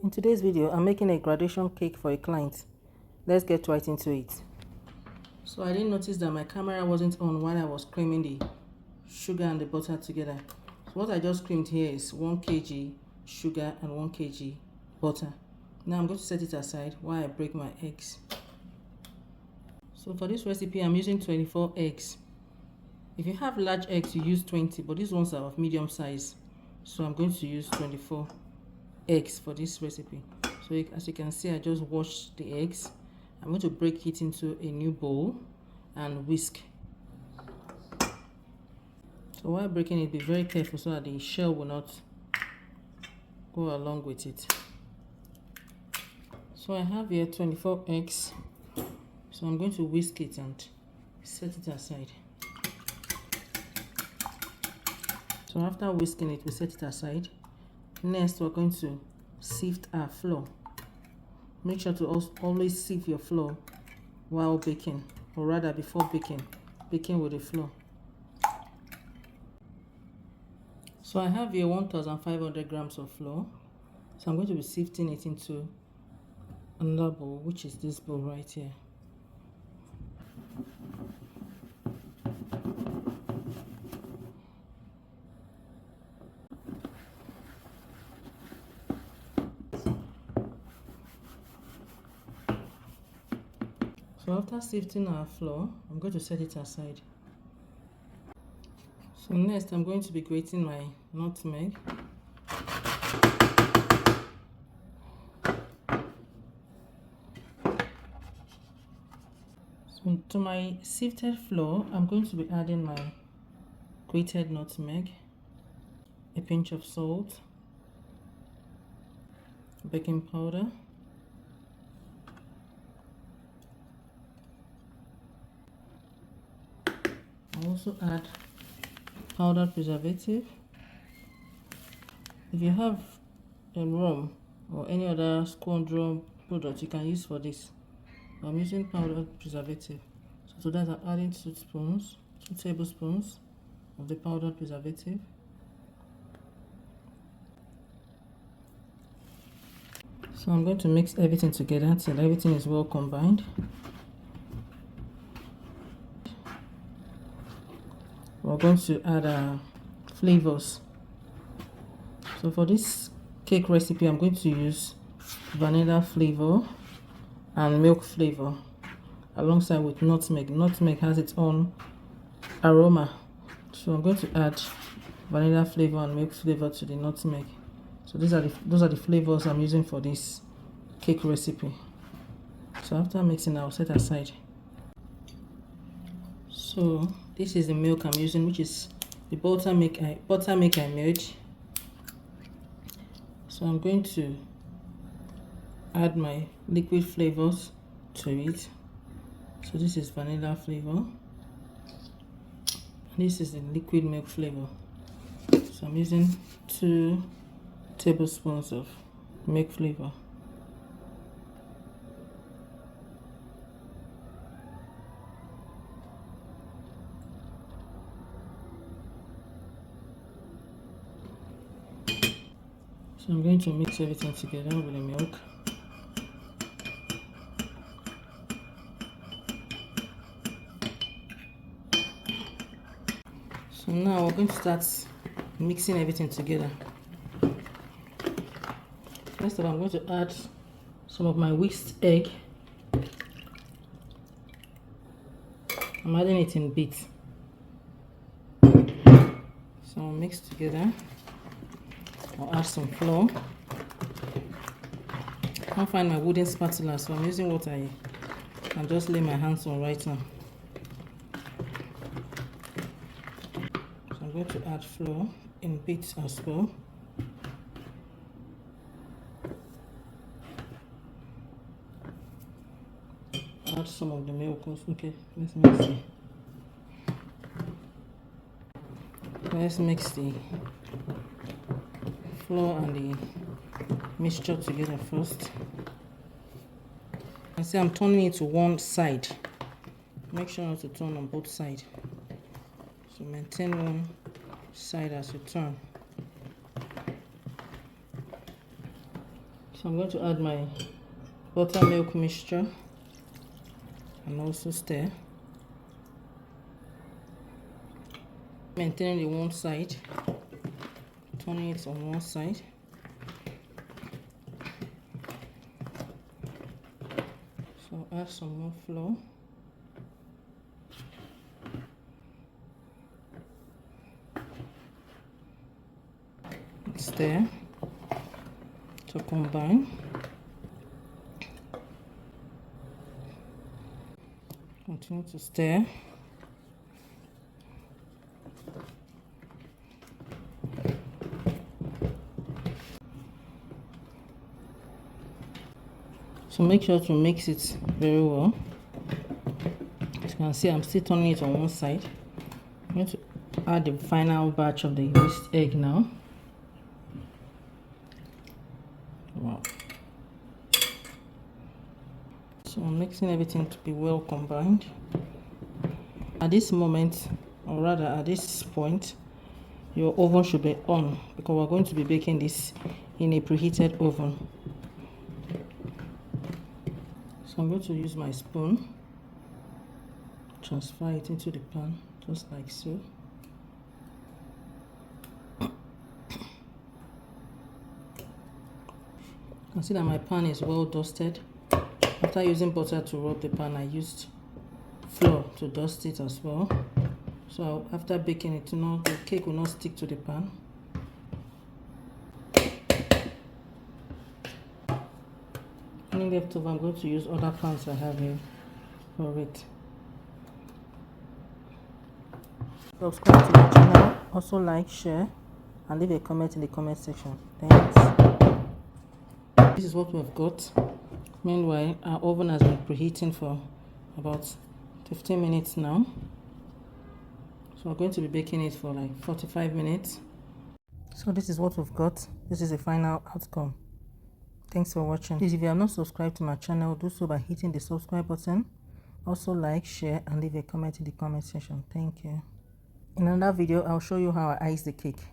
In today's video, I'm making a graduation cake for a client. Let's get right into it. So I didn't notice that my camera wasn't on while I was creaming the sugar and the butter together. So what I just creamed here is 1 kg sugar and 1 kg butter. Now I'm going to set it aside while I break my eggs. So for this recipe, I'm using 24 eggs. If you have large eggs, you use 20, but these ones are of medium size. So I'm going to use 24 eggs for this recipe. So as you can see, I just washed the eggs. I'm going to break it into a new bowl and whisk. So while breaking it, be very careful so that the shell will not go along with it. So I have here 24 eggs. So I'm going to whisk it and set it aside. So after whisking it, we set it aside. Next, we're going to sift our flour. Make sure to always sieve your flour while baking, or rather before baking with the flour. So I have here 1,500 grams of flour. So I'm going to be sifting it into another bowl, which is this bowl right here. So after sifting our flour, I'm going to set it aside. So next, I'm going to be grating my nutmeg. So to my sifted flour, I'm going to be adding my grated nutmeg, a pinch of salt, baking powder, I also add powdered preservative. If you have a rum or any other scorned rum product you can use for this, I'm using powdered preservative. So to that, I'm adding 2 tablespoons of the powdered preservative. So I'm going to mix everything together till everything is well combined. We're going to add our flavors. So for this cake recipe, I'm going to use vanilla flavor and milk flavor alongside with nutmeg. Nutmeg has its own aroma, so I'm going to add vanilla flavor and milk flavor to the nutmeg. So those are the flavors I'm using for this cake recipe. So after mixing, I'll set aside. So this is the milk I'm using, which is the buttermilk I made. So I'm going to add my liquid flavors to it. So this is vanilla flavor. This is the liquid milk flavor. So I'm using 2 tablespoons of milk flavor. So I'm going to mix everything together with the milk. So now we're going to start mixing everything together. First of all, I'm going to add some of my whisked egg. I'm adding it in bits. So I'll mix together. I'll add some flour. I can't find my wooden spatula, so I'm using what I can just lay my hands on right now. So I'm going to add flour in bits as well. Add some of the milk also. Okay, let's mix it. Let's mix the flour and the mixture together first. I see I'm turning it to one side. Make sure not to turn on both sides. So maintain one side as you turn. So I'm going to add my buttermilk mixture and also stir, maintaining the one side, turning it on one side. So add some more flour, stir to combine. Continue to stir. So make sure to mix it very well. As you can see, I'm still turning it on one side. I'm going to add the final batch of the whisked egg now. Wow. So I'm mixing everything to be well combined. At this moment, or rather at this point, your oven should be on because we're going to be baking this in a preheated oven. So I'm going to use my spoon, transfer it into the pan, just like so. You can see that my pan is well dusted. After using butter to rub the pan, I used flour to dust it as well. So after baking it, the cake will not stick to the pan. Any leftover, I'm going to use other pans I have here for it. Subscribe to the channel, also like, share, and leave a comment in the comment section. Thanks. This is what we've got. Meanwhile, our oven has been preheating for about 15 minutes now. So we're going to be baking it for like 45 minutes. So this is what we've got. This is the final outcome. Thanks for watching. Please, if you have not subscribed to my channel, do so by hitting the subscribe button. Also like, share, and leave a comment in the comment section. Thank you. In another video, I'll show you how I ice the cake.